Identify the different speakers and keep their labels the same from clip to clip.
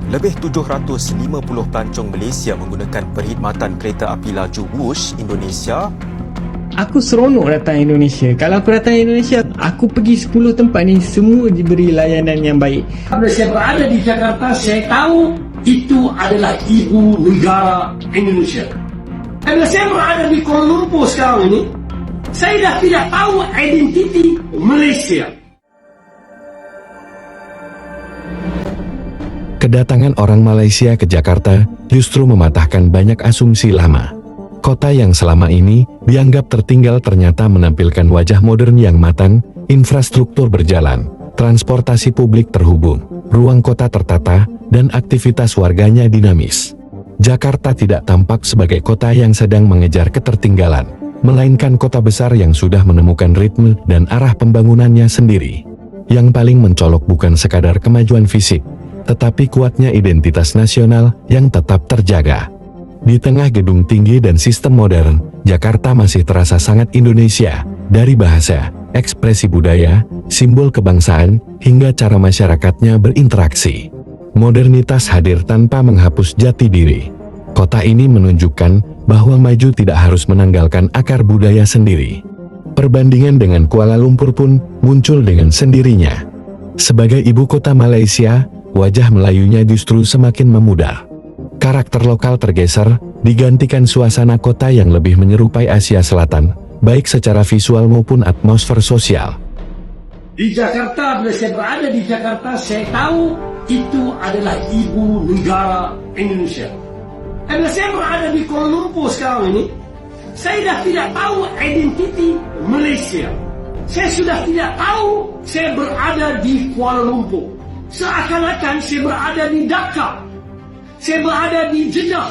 Speaker 1: Lebih 750 pelancong Malaysia menggunakan perkhidmatan kereta api laju Wush Indonesia.
Speaker 2: Aku seronok datang Indonesia. Kalau aku datang Indonesia, aku pergi 10 tempat ni, semua diberi layanan yang baik.
Speaker 3: Bila saya berada di Jakarta, saya tahu itu adalah ibu negara Indonesia. Dan bila saya berada di Kuala Lumpur sekarang ini, saya dah tidak tahu identiti Malaysia.
Speaker 4: Kedatangan orang Malaysia ke Jakarta justru mematahkan banyak asumsi lama. Kota yang selama ini dianggap tertinggal ternyata menampilkan wajah modern yang matang, infrastruktur berjalan, transportasi publik terhubung, ruang kota tertata, dan aktivitas warganya dinamis. Jakarta tidak tampak sebagai kota yang sedang mengejar ketertinggalan, melainkan kota besar yang sudah menemukan ritme dan arah pembangunannya sendiri. Yang paling mencolok bukan sekadar kemajuan fisik, tetapi kuatnya identitas nasional yang tetap terjaga. Di tengah gedung tinggi dan sistem modern, Jakarta masih terasa sangat Indonesia, dari bahasa, ekspresi budaya, simbol kebangsaan, hingga cara masyarakatnya berinteraksi. Modernitas hadir tanpa menghapus jati diri. Kota ini menunjukkan bahwa maju tidak harus menanggalkan akar budaya sendiri. Perbandingan dengan Kuala Lumpur pun muncul dengan sendirinya. Sebagai ibu kota Malaysia, wajah Melayunya justru semakin memudar. Karakter lokal tergeser, digantikan suasana kota yang lebih menyerupai Asia Selatan, baik secara visual maupun atmosfer sosial.
Speaker 3: Di Jakarta, bila saya berada di Jakarta, saya tahu itu adalah ibu negara Indonesia. Dan bila saya berada di Kuala Lumpur sekarang ini, saya dah tidak tahu identiti Malaysia. Saya sudah tidak tahu saya berada di Kuala Lumpur. Seakan-akan saya berada di Dhaka. Saya berada di Jeddah.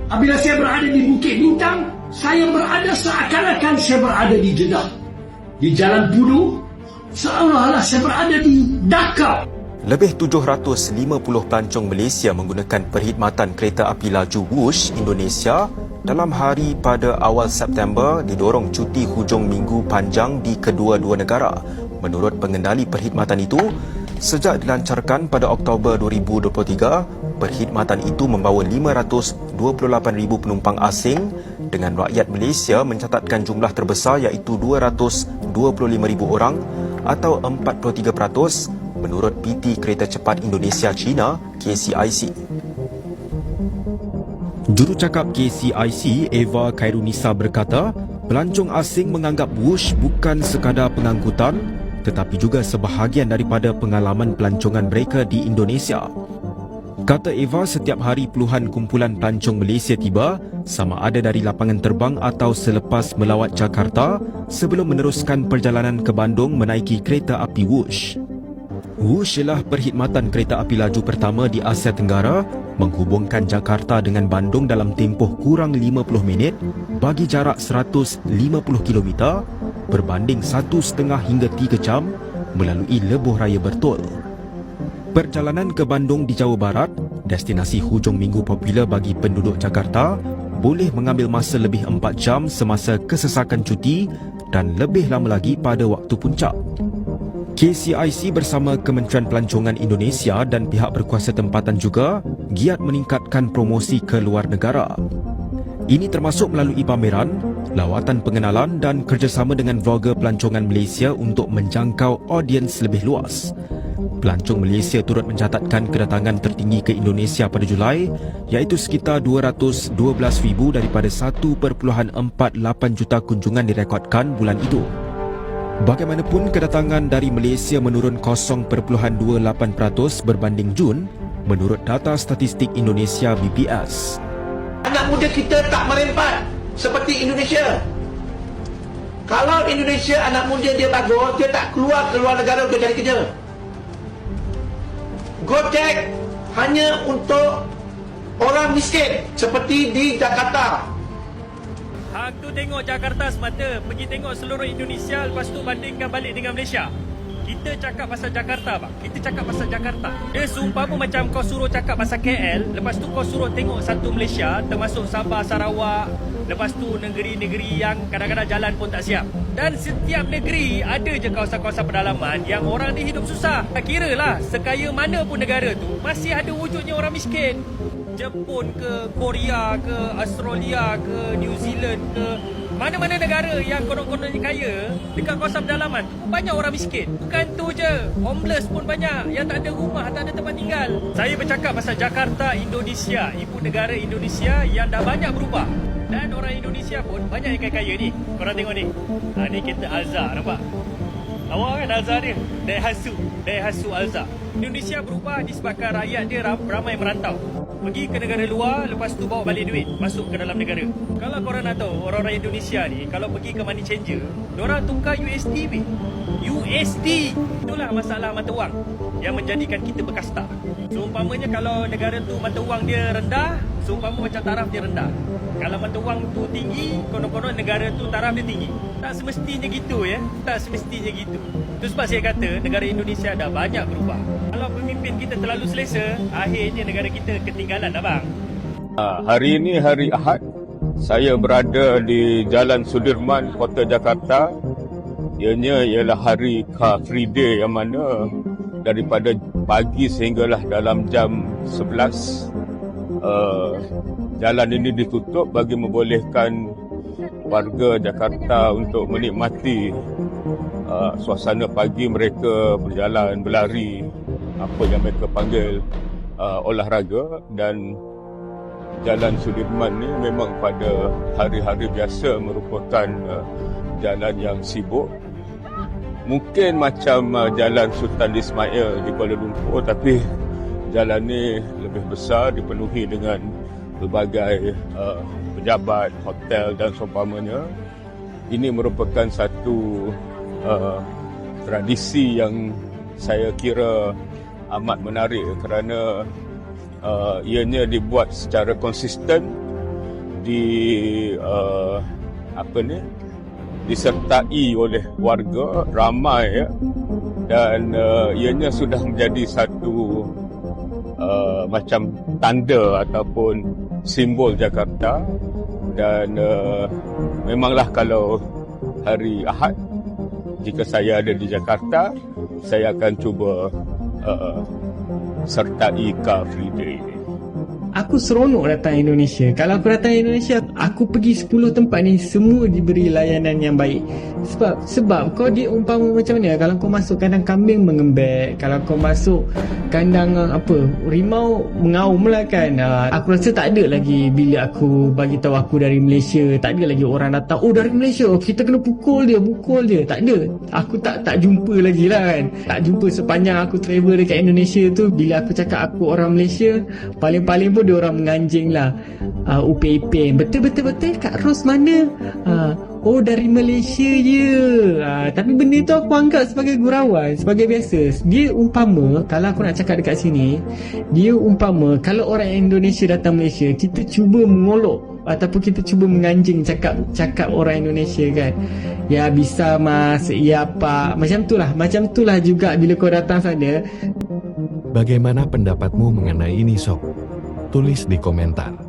Speaker 3: Apabila saya berada di Bukit Bintang, saya berada seakan-akan saya berada di Jeddah. Di Jalan Budu, seolah-olah saya berada di Dhaka.
Speaker 1: Lebih 750 pelancong Malaysia menggunakan perkhidmatan kereta api laju Wush Indonesia dalam hari pada awal September didorong cuti hujung minggu panjang di kedua-dua negara. Menurut pengendali perkhidmatan itu, sejak dilancarkan pada Oktober 2023, perkhidmatan itu membawa 528,000 penumpang asing dengan rakyat Malaysia mencatatkan jumlah terbesar iaitu 225,000 orang atau 43% menurut PT Kereta Cepat Indonesia China KCIC. Jurucakap KCIC Eva Khairunisa berkata, pelancong asing menganggap Wush bukan sekadar pengangkutan tetapi juga sebahagian daripada pengalaman pelancongan mereka di Indonesia. Kata Eva, setiap hari puluhan kumpulan pelancong Malaysia tiba, sama ada dari lapangan terbang atau selepas melawat Jakarta sebelum meneruskan perjalanan ke Bandung menaiki kereta api Wush. Wush ialah perkhidmatan kereta api laju pertama di Asia Tenggara menghubungkan Jakarta dengan Bandung dalam tempoh kurang 50 minit bagi jarak 150 km berbanding 1,5 hingga 3 jam melalui lebuh raya Bertol. Perjalanan ke Bandung di Jawa Barat, destinasi hujung minggu popular bagi penduduk Jakarta, boleh mengambil masa lebih 4 jam semasa kesesakan cuti dan lebih lama lagi pada waktu puncak. KCIC bersama Kementerian Pelancongan Indonesia dan pihak berkuasa tempatan juga giat meningkatkan promosi ke luar negara. Ini termasuk melalui pameran, lawatan pengenalan dan kerjasama dengan vlogger pelancongan Malaysia untuk menjangkau audiens lebih luas. Pelancong Malaysia turut mencatatkan kedatangan tertinggi ke Indonesia pada Julai, iaitu sekitar 212,000 daripada 1.48 juta kunjungan direkodkan bulan itu. Bagaimanapun, kedatangan dari Malaysia menurun 0.28% berbanding Jun menurut data statistik Indonesia BPS.
Speaker 5: Anak muda kita tak merempat seperti Indonesia. Kalau Indonesia anak muda dia bagus, dia tak keluar ke luar negara untuk cari kerja. Gojek hanya untuk orang miskin seperti di Jakarta.
Speaker 6: Hang tu tengok Jakarta semata, pergi tengok seluruh Indonesia, lepas tu bandingkan balik dengan Malaysia. Kita cakap pasal Jakarta bang. Kita cakap pasal Jakarta. Dia seumpama macam kau suruh cakap pasal KL, lepas tu kau suruh tengok satu Malaysia, termasuk Sabah, Sarawak, lepas tu negeri-negeri yang kadang-kadang jalan pun tak siap. Dan setiap negeri ada je kawasan-kawasan pedalaman yang orang ni hidup susah. Kira lah, sekaya mana pun negara tu, masih ada wujudnya orang miskin. Jepun ke, Korea ke, Australia ke, New Zealand ke, mana-mana negara yang konon-kononnya kaya, dekat kawasan pedalaman banyak orang miskin. Bukan tu je, homeless pun banyak, yang tak ada rumah, tak ada tempat tinggal. Saya bercakap pasal Jakarta, Indonesia, ibu negara Indonesia yang dah banyak berubah. Dan orang Indonesia pun banyak yang kaya-kaya ni. Korang tengok ni. Ni kereta Alza, nampak? Awak kan Alza dia? Daihatsu Alza. Indonesia berubah disebabkan rakyat dia ramai merantau. Pergi ke negara luar, lepas tu bawa balik duit masuk ke dalam negara. Kalau korang nak tahu, orang-orang Indonesia ni kalau pergi ke money changer, diorang tukar USD weh. USD. Itulah masalah mata wang yang menjadikan kita berkasta. Seumpamanya kalau negara tu mata wang dia rendah, seumpama macam taraf dia rendah. Kalau mata wang tu tinggi, konon-konon negara tu taraf dia tinggi. Tak semestinya gitu ya. Tak semestinya gitu. Itu sebab saya kata negara Indonesia dah banyak berubah. Kalau pemimpin kita terlalu selesa, akhirnya negara kita ketinggalan dah bang.
Speaker 7: Hari ini hari Ahad. Saya berada di Jalan Sudirman, Kota Jakarta. Ianya ialah hari Car Free Day yang mana daripada pagi sehinggalah dalam jam 11 jalan ini ditutup bagi membolehkan warga Jakarta untuk menikmati suasana pagi mereka berjalan, berlari, apa yang mereka panggil olahraga. Dan Jalan Sudirman ni memang pada hari-hari biasa merupakan jalan yang sibuk. Mungkin macam Jalan Sultan Ismail di Kuala Lumpur, tapi jalan ni lebih besar, dipenuhi dengan berbagai pejabat, hotel dan seumpamanya. Ini merupakan satu tradisi yang saya kira amat menarik kerana ianya dibuat secara konsisten, disertai oleh warga ramai ya, dan ianya sudah menjadi satu macam tanda ataupun simbol Jakarta. Dan memanglah kalau hari Ahad, jika saya ada di Jakarta, saya akan cuba sertai Car Free Day.
Speaker 2: Aku seronok datang Indonesia. Kalau aku datang Indonesia, aku pergi 10 tempat ni semua diberi layanan yang baik. Sebab kau diumpama macam mana, kalau kau masuk kandang kambing mengembek, kalau kau masuk kandang rimau mengaum lah kan. Aku rasa tak ada lagi bila aku bagi tahu aku dari Malaysia, tak ada lagi orang datang, oh dari Malaysia, kita kena pukul dia. Tak ada. Aku tak jumpa lagi lah kan. Tak jumpa sepanjang aku travel dekat Indonesia tu. Bila aku cakap aku orang Malaysia, paling-paling pun dia orang menganjing lah. Upin-ipin, betul Kak Ros mana? Oh dari Malaysia je. Tapi benda tu aku anggap sebagai gurauan, sebagai biasa. Dia umpama, kalau aku nak cakap dekat sini, dia umpama kalau orang Indonesia datang Malaysia, kita cuba mengolok ataupun kita cuba menganjing cakap orang Indonesia kan. Ya bisa mas, ya pak, macam tu lah juga bila kau datang sana.
Speaker 4: Bagaimana pendapatmu mengenai ini, Sob? Tulis di komentar.